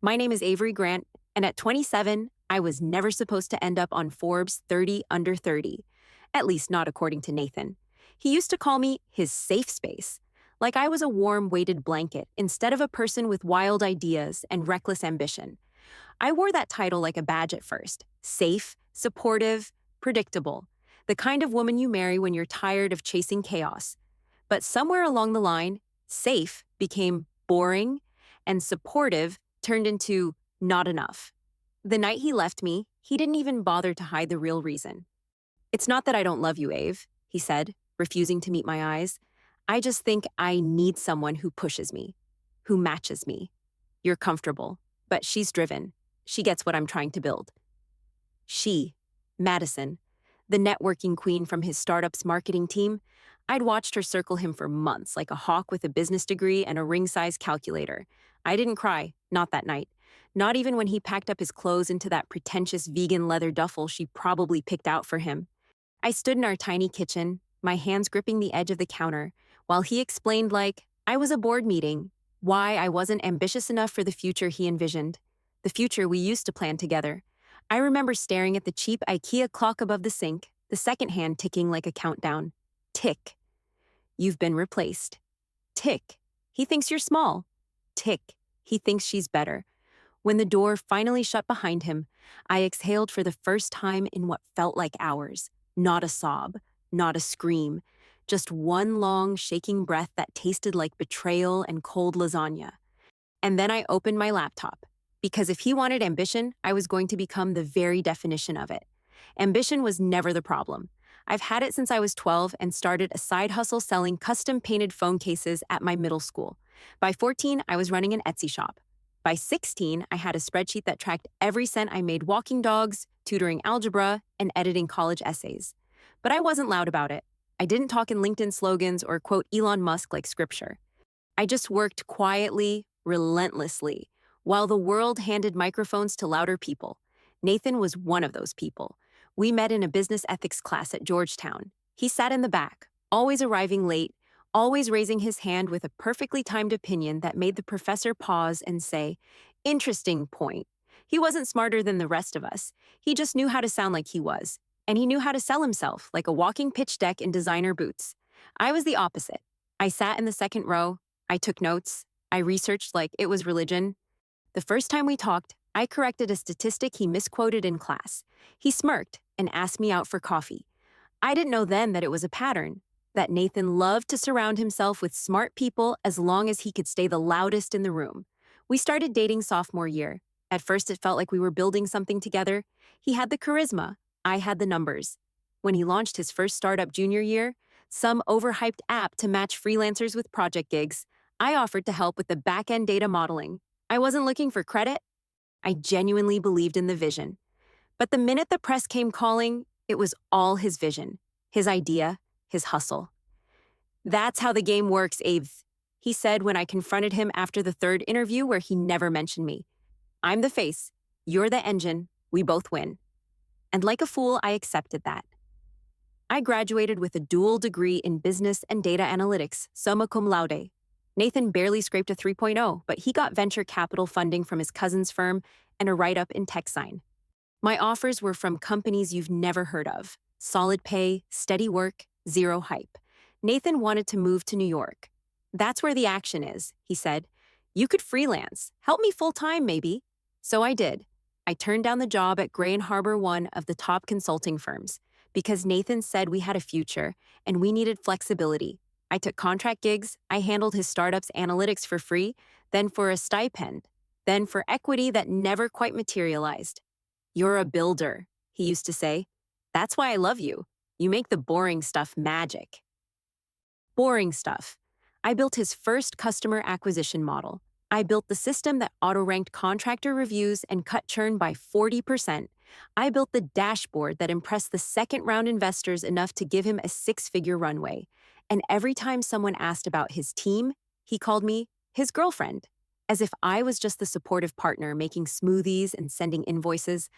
My name is Avery Grant, and at 27, I was never supposed to end up on Forbes 30 under 30. At least not according to Nathan. He used to call me his safe space, like I was a warm, weighted blanket instead of a person with wild ideas and reckless ambition. I wore that title like a badge at first: safe, supportive, predictable. The kind of woman you marry when you're tired of chasing chaos. But somewhere along the line, safe became boring, and supportive turned into not enough. The night he left me, he didn't even bother to hide the real reason. "It's not that I don't love you, Ave," he said, refusing to meet my eyes. "I just think I need someone who pushes me, who matches me. You're comfortable, but she's driven. She gets what I'm trying to build." She, Madison, the networking queen from his startup's marketing team. I'd watched her circle him for months like a hawk with a business degree and a ring-size calculator. I didn't cry, not that night. Not even when he packed up his clothes into that pretentious vegan leather duffel she probably picked out for him. I stood in our tiny kitchen, my hands gripping the edge of the counter, while he explained like I was a board meeting, why I wasn't ambitious enough for the future he envisioned, the future we used to plan together. I remember staring at the cheap IKEA clock above the sink, the second hand ticking like a countdown. Tick. You've been replaced. Tick. He thinks you're small. Tick. He thinks she's better. When the door finally shut behind him, I exhaled for the first time in what felt like hours. Not a sob, not a scream, just one long, shaking breath that tasted like betrayal and cold lasagna. And then I opened my laptop, because if he wanted ambition, I was going to become the very definition of it. Ambition was never the problem. I've had it since I was 12 and started a side hustle selling custom-painted phone cases at my middle school. By 14, I was running an Etsy shop. By 16, I had a spreadsheet that tracked every cent I made walking dogs, tutoring algebra, and editing college essays. But I wasn't loud about it. I didn't talk in LinkedIn slogans or quote Elon Musk like scripture. I just worked quietly, relentlessly, while the world handed microphones to louder people. Nathan was one of those people. We met in a business ethics class at Georgetown. He sat in the back, always arriving late, always raising his hand with a perfectly timed opinion that made the professor pause and say, "Interesting point." He wasn't smarter than the rest of us. He just knew how to sound like he was. And he knew how to sell himself like a walking pitch deck in designer boots. I was the opposite. I sat in the second row. I took notes. I researched like it was religion. The first time we talked, I corrected a statistic he misquoted in class. He smirked and asked me out for coffee. I didn't know then that it was a pattern, that Nathan loved to surround himself with smart people as long as he could stay the loudest in the room. We started dating sophomore year. At first, it felt like we were building something together. He had the charisma. I had the numbers. When he launched his first startup junior year, some overhyped app to match freelancers with project gigs, I offered to help with the back-end data modeling. I wasn't looking for credit. I genuinely believed in the vision. But the minute the press came calling, it was all his vision, his idea, his hustle. "That's how the game works, Abe," he said when I confronted him after the third interview where he never mentioned me. "I'm the face. You're the engine. We both win." And like a fool, I accepted that. I graduated with a dual degree in business and data analytics, summa cum laude. Nathan barely scraped a 3.0, but he got venture capital funding from his cousin's firm and a write-up in TechSign. My offers were from companies you've never heard of. Solid pay, steady work, zero hype. Nathan wanted to move to New York. "That's where the action is," he said. "You could freelance. Help me full-time, maybe." So I did. I turned down the job at Gray and Harbor, one of the top consulting firms, because Nathan said we had a future and we needed flexibility. I took contract gigs, I handled his startup's analytics for free, then for a stipend, then for equity that never quite materialized. "You're a builder," he used to say. "That's why I love you. You make the boring stuff magic." Boring stuff. I built his first customer acquisition model. I built the system that auto-ranked contractor reviews and cut churn by 40%. I built the dashboard that impressed the second-round investors enough to give him a six-figure runway. And every time someone asked about his team, he called me his girlfriend, as if I was just the supportive partner making smoothies and sending invoices.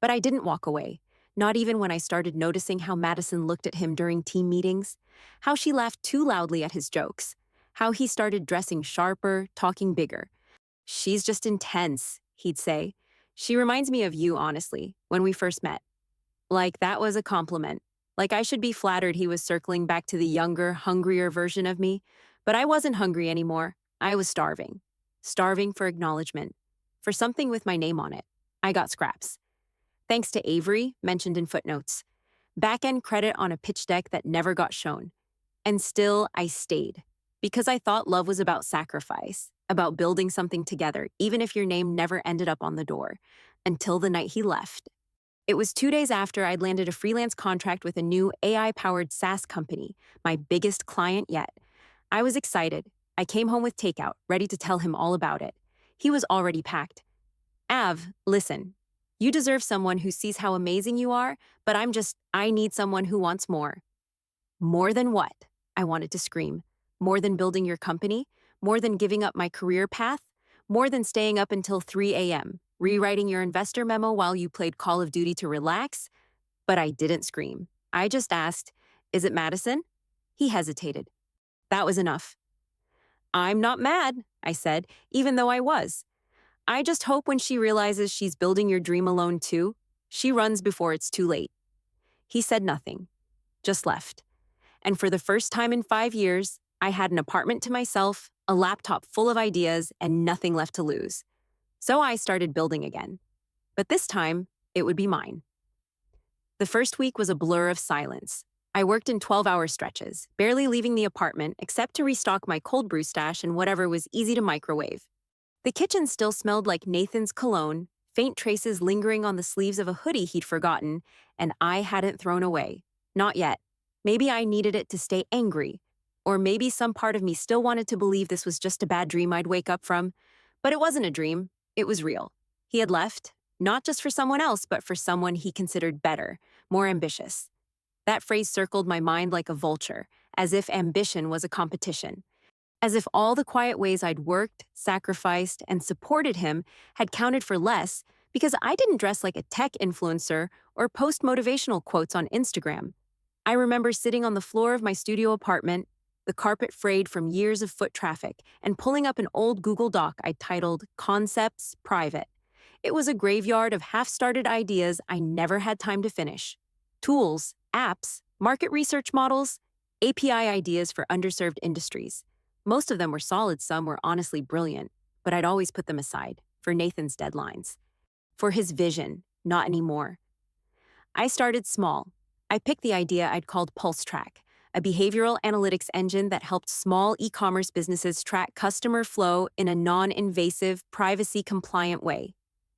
But I didn't walk away, not even when I started noticing how Madison looked at him during team meetings, how she laughed too loudly at his jokes, how he started dressing sharper, talking bigger. "She's just intense," he'd say. She reminds me of you, honestly, when we first met. Like that was a compliment. Like I should be flattered he was circling back to the younger, hungrier version of me. But I wasn't hungry anymore. I was starving. Starving for acknowledgement. For something with my name on it. I got scraps. Thanks to Avery, mentioned in footnotes. Back-end credit on a pitch deck that never got shown. And still, I stayed. Because I thought love was about sacrifice, about building something together, even if your name never ended up on the door. Until the night he left. It was 2 days after I'd landed a freelance contract with a new AI-powered SaaS company, my biggest client yet. I was excited. I came home with takeout, ready to tell him all about it. He was already packed. Av, listen. You deserve someone who sees how amazing you are, but I need someone who wants more. More than what? I wanted to scream. More than building your company? More than giving up my career path? More than staying up until 3 a.m., rewriting your investor memo while you played Call of Duty to relax? But I didn't scream. I just asked, is it Madison? He hesitated. That was enough. I'm not mad, I said, even though I was. I just hope when she realizes she's building your dream alone too, she runs before it's too late. He said nothing, just left. And for the first time in 5 years, I had an apartment to myself, a laptop full of ideas, and nothing left to lose. So I started building again. But this time, it would be mine. The first week was a blur of silence. I worked in 12-hour stretches, barely leaving the apartment except to restock my cold brew stash and whatever was easy to microwave. The kitchen still smelled like Nathan's cologne, faint traces lingering on the sleeves of a hoodie he'd forgotten, and I hadn't thrown away. Not yet. Maybe I needed it to stay angry. Or maybe some part of me still wanted to believe this was just a bad dream I'd wake up from. But it wasn't a dream. It was real. He had left, not just for someone else, but for someone he considered better, more ambitious. That phrase circled my mind like a vulture, as if ambition was a competition. As if all the quiet ways I'd worked, sacrificed, and supported him had counted for less because I didn't dress like a tech influencer or post motivational quotes on Instagram. I remember sitting on the floor of my studio apartment, the carpet frayed from years of foot traffic, and pulling up an old Google Doc I'd titled Concepts Private. It was a graveyard of half-started ideas I never had time to finish. Tools, apps, market research models, API ideas for underserved industries. Most of them were solid, some were honestly brilliant, but I'd always put them aside, for Nathan's deadlines. For his vision, not anymore. I started small. I picked the idea I'd called Pulse Track, a behavioral analytics engine that helped small e-commerce businesses track customer flow in a non-invasive, privacy-compliant way.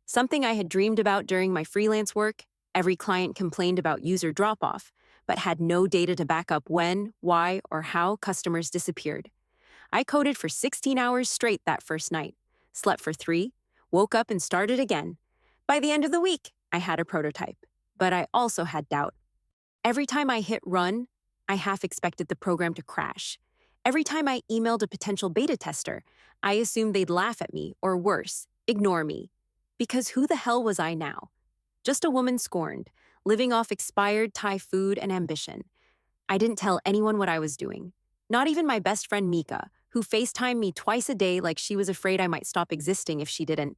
Something I had dreamed about during my freelance work. Every client complained about user drop-off, but had no data to back up when, why, or how customers disappeared. I coded for 16 hours straight that first night, slept for 3, woke up and started again. By the end of the week, I had a prototype, but I also had doubt. Every time I hit run, I half expected the program to crash. Every time I emailed a potential beta tester, I assumed they'd laugh at me, or worse, ignore me. Because who the hell was I now? Just a woman scorned, living off expired Thai food and ambition. I didn't tell anyone what I was doing. Not even my best friend Mika, who FaceTimed me twice a day like she was afraid I might stop existing if she didn't.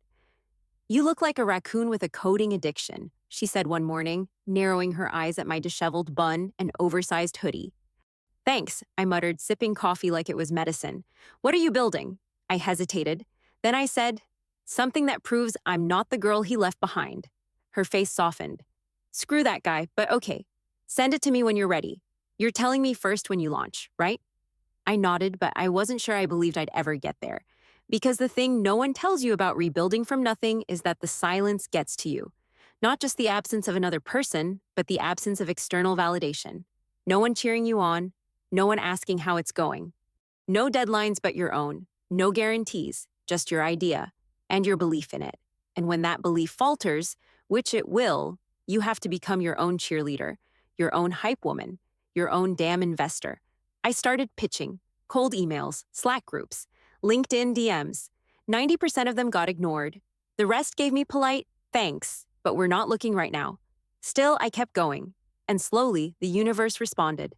You look like a raccoon with a coding addiction, she said one morning, narrowing her eyes at my disheveled bun and oversized hoodie. Thanks, I muttered, sipping coffee like it was medicine. What are you building? I hesitated. Then I said, something that proves I'm not the girl he left behind. Her face softened. Screw that guy, but okay. Send it to me when you're ready. You're telling me first when you launch, right? I nodded, but I wasn't sure I believed I'd ever get there. Because the thing no one tells you about rebuilding from nothing is that the silence gets to you. Not just the absence of another person, but the absence of external validation. No one cheering you on, no one asking how it's going. No deadlines but your own, no guarantees, just your idea, and your belief in it. And when that belief falters, which it will, you have to become your own cheerleader, your own hype woman, your own damn investor. I started pitching, cold emails, Slack groups, LinkedIn DMs. 90% of them got ignored. The rest gave me polite, thanks, but we're not looking right now. Still, I kept going. And slowly, the universe responded.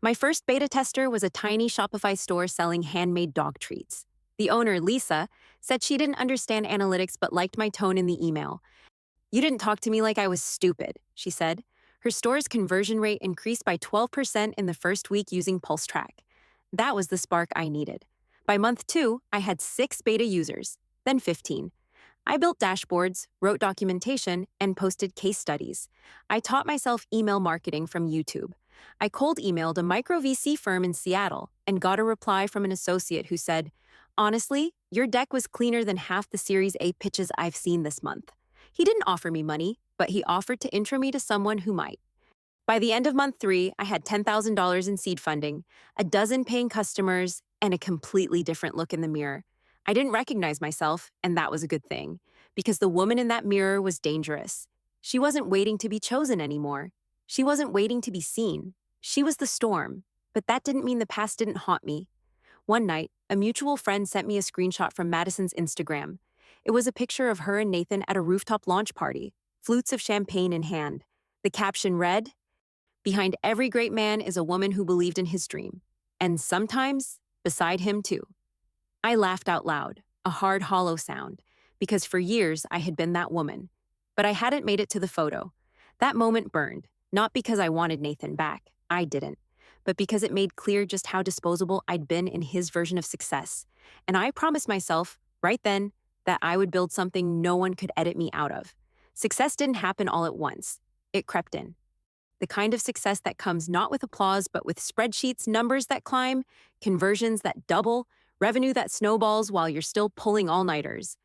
My first beta tester was a tiny Shopify store selling handmade dog treats. The owner, Lisa, said she didn't understand analytics but liked my tone in the email. "You didn't talk to me like I was stupid," she said. Her store's conversion rate increased by 12% in the first week using PulseTrack. That was the spark I needed. By month 2, I had 6 beta users, then 15. I built dashboards, wrote documentation, and posted case studies. I taught myself email marketing from YouTube. I cold emailed a micro VC firm in Seattle and got a reply from an associate who said, "Honestly, your deck was cleaner than half the Series A pitches I've seen this month." He didn't offer me money, but he offered to intro me to someone who might. By the end of month 3, I had $10,000 in seed funding, a dozen paying customers, and a completely different look in the mirror. I didn't recognize myself, and that was a good thing, because the woman in that mirror was dangerous. She wasn't waiting to be chosen anymore. She wasn't waiting to be seen. She was the storm, but that didn't mean the past didn't haunt me. One night, a mutual friend sent me a screenshot from Madison's Instagram. It was a picture of her and Nathan at a rooftop launch party, flutes of champagne in hand. The caption read, "Behind every great man is a woman who believed in his dream, and sometimes beside him too." I laughed out loud, a hard, hollow sound, because for years I had been that woman. But I hadn't made it to the photo. That moment burned, not because I wanted Nathan back, I didn't, but because it made clear just how disposable I'd been in his version of success. And I promised myself, right then, that I would build something no one could edit me out of. Success didn't happen all at once. It crept in. The kind of success that comes not with applause, but with spreadsheets, numbers that climb, conversions that double, revenue that snowballs while you're still pulling all-nighters.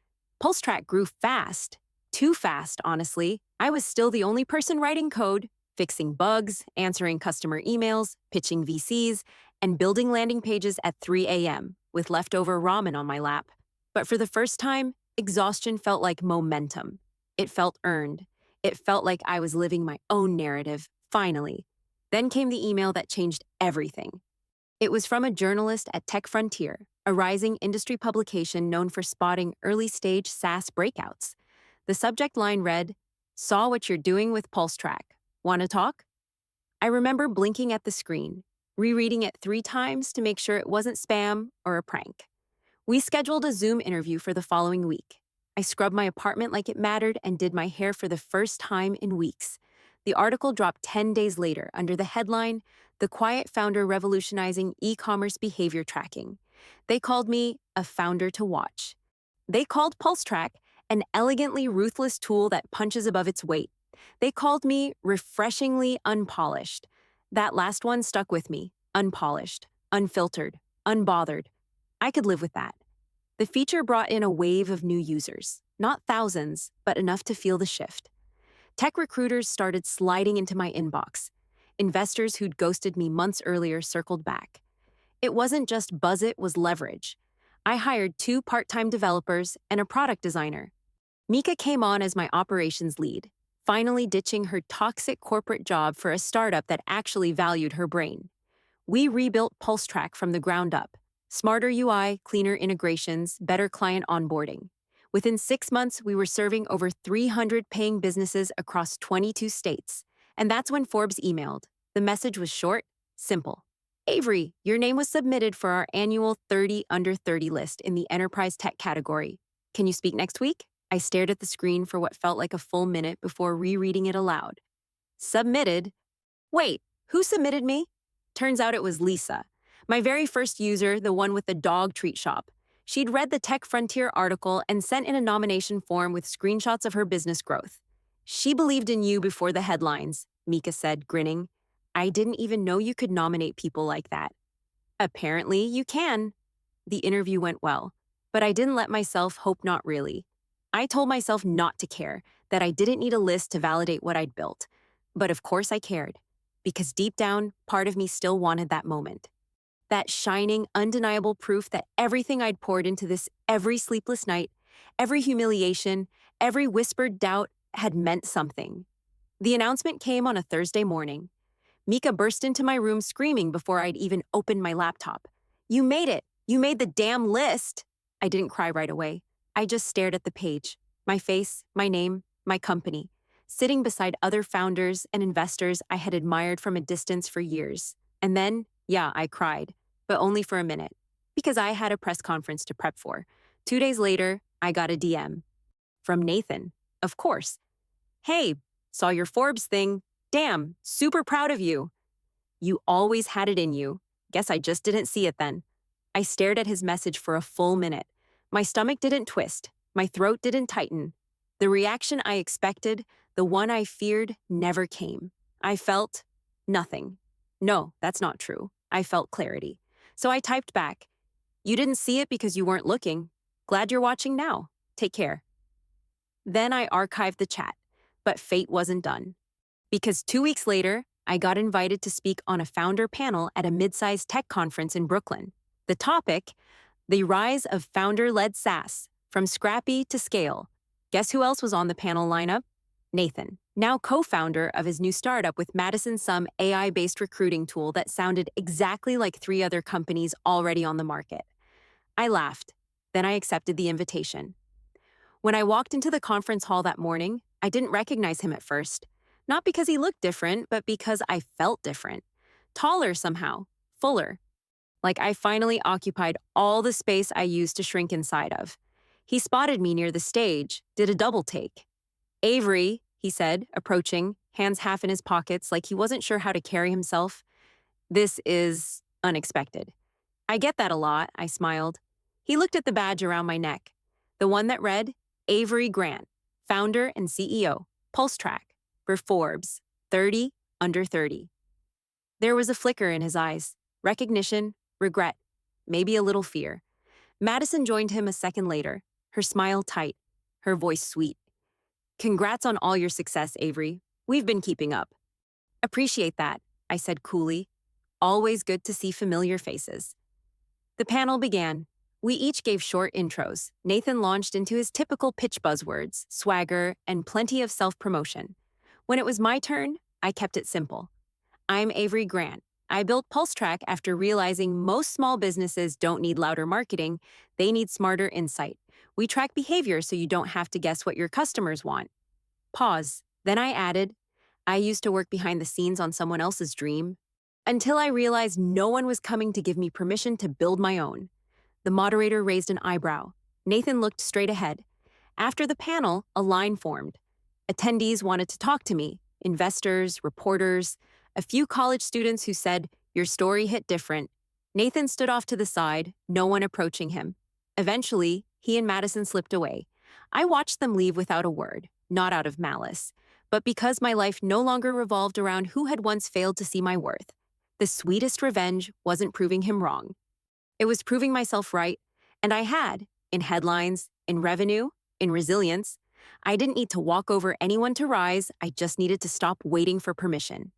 PulseTrack grew fast. Too fast, honestly. I was still the only person writing code, fixing bugs, answering customer emails, pitching VCs, and building landing pages at 3 a.m. with leftover ramen on my lap. But for the first time, exhaustion felt like momentum. It felt earned. It felt like I was living my own narrative, finally. Then came the email that changed everything. It was from a journalist at Tech Frontier, a rising industry publication known for spotting early-stage SaaS breakouts. The subject line read, "Saw what you're doing with PulseTrack. Want to talk?" I remember blinking at the screen, rereading it 3 times to make sure it wasn't spam or a prank. We scheduled a Zoom interview for the following week. I scrubbed my apartment like it mattered and did my hair for the first time in weeks. The article dropped 10 days later under the headline, "The Quiet Founder Revolutionizing E-Commerce Behavior Tracking." They called me a founder to watch. They called PulseTrack an elegantly ruthless tool that punches above its weight. They called me refreshingly unpolished. That last one stuck with me. Unpolished, unfiltered, unbothered. I could live with that. The feature brought in a wave of new users, not thousands, but enough to feel the shift. Tech recruiters started sliding into my inbox. Investors who'd ghosted me months earlier circled back. It wasn't just buzz, it was leverage. I hired 2 part-time developers and a product designer. Mika came on as my operations lead, finally ditching her toxic corporate job for a startup that actually valued her brain. We rebuilt PulseTrack from the ground up. Smarter UI, cleaner integrations, better client onboarding. Within 6 months, we were serving over 300 paying businesses across 22 states. And that's when Forbes emailed. The message was short, simple. "Avery, your name was submitted for our annual 30 under 30 list in the enterprise tech category. Can you speak next week?" I stared at the screen for what felt like a full minute before rereading it aloud. Submitted? Wait, who submitted me? Turns out it was Lisa, my very first user, the one with the dog treat shop. She'd read the Tech Frontier article and sent in a nomination form with screenshots of her business growth. "She believed in you before the headlines," Mika said, grinning. "I didn't even know you could nominate people like that." "Apparently, you can." The interview went well, but I didn't let myself hope not really. I told myself not to care, that I didn't need a list to validate what I'd built. But of course I cared, because deep down, part of me still wanted that moment. That shining, undeniable proof that everything I'd poured into this every sleepless night, every humiliation, every whispered doubt had meant something. The announcement came on a Thursday morning. Mika burst into my room screaming before I'd even opened my laptop. "You made it! You made the damn list!" I didn't cry right away. I just stared at the page, my face, my name, my company, sitting beside other founders and investors I had admired from a distance for years. And then, yeah, I cried, but only for a minute. Because I had a press conference to prep for. 2 days later, I got a DM from Nathan. Of course. Hey, saw your Forbes thing. Damn, super proud of you. You always had it in you. Guess I just didn't see it then. I stared at his message for a full minute. My stomach didn't twist. My throat didn't tighten. The reaction I expected, the one I feared, never came. I felt nothing. No, that's not true. I felt clarity. So I typed back, "You didn't see it because you weren't looking. Glad you're watching now. Take care." Then I archived the chat, but fate wasn't done. Because 2 weeks later, I got invited to speak on a founder panel at a mid-sized tech conference in Brooklyn. The topic, the rise of founder-led SaaS, from scrappy to scale. Guess who else was on the panel lineup? Nathan, now co-founder of his new startup with Madison, some AI-based recruiting tool that sounded exactly like 3 other companies already on the market. I laughed. Then I accepted the invitation. When I walked into the conference hall that morning, I didn't recognize him at first. Not because he looked different, but because I felt different. Taller somehow, fuller. Like I finally occupied all the space I used to shrink inside of. He spotted me near the stage, did a double take. "Avery," he said, approaching, hands half in his pockets like he wasn't sure how to carry himself. "This is unexpected." "I get that a lot," I smiled. He looked at the badge around my neck, the one that read, Avery Grant, founder and CEO, Pulse Track, for Forbes, 30 under 30. There was a flicker in his eyes, recognition, regret, maybe a little fear. Madison joined him a second later, her smile tight, her voice sweet. "Congrats on all your success, Avery. We've been keeping up." "Appreciate that," I said coolly. Always good to see familiar faces. The panel began. We each gave short intros. Nathan launched into his typical pitch buzzwords, swagger, and plenty of self-promotion. When it was my turn, I kept it simple. "I'm Avery Grant. I built PulseTrack after realizing most small businesses don't need louder marketing, they need smarter insight. We track behavior so you don't have to guess what your customers want." Pause. Then I added, "I used to work behind the scenes on someone else's dream." Until I realized no one was coming to give me permission to build my own. The moderator raised an eyebrow. Nathan looked straight ahead. After the panel, a line formed. Attendees wanted to talk to me, investors, reporters, a few college students who said, "Your story hit different." Nathan stood off to the side, no one approaching him. Eventually, he and Madison slipped away. I watched them leave without a word, not out of malice, but because my life no longer revolved around who had once failed to see my worth. The sweetest revenge wasn't proving him wrong. It was proving myself right, and I had, in headlines, in revenue, in resilience. I didn't need to walk over anyone to rise, I just needed to stop waiting for permission.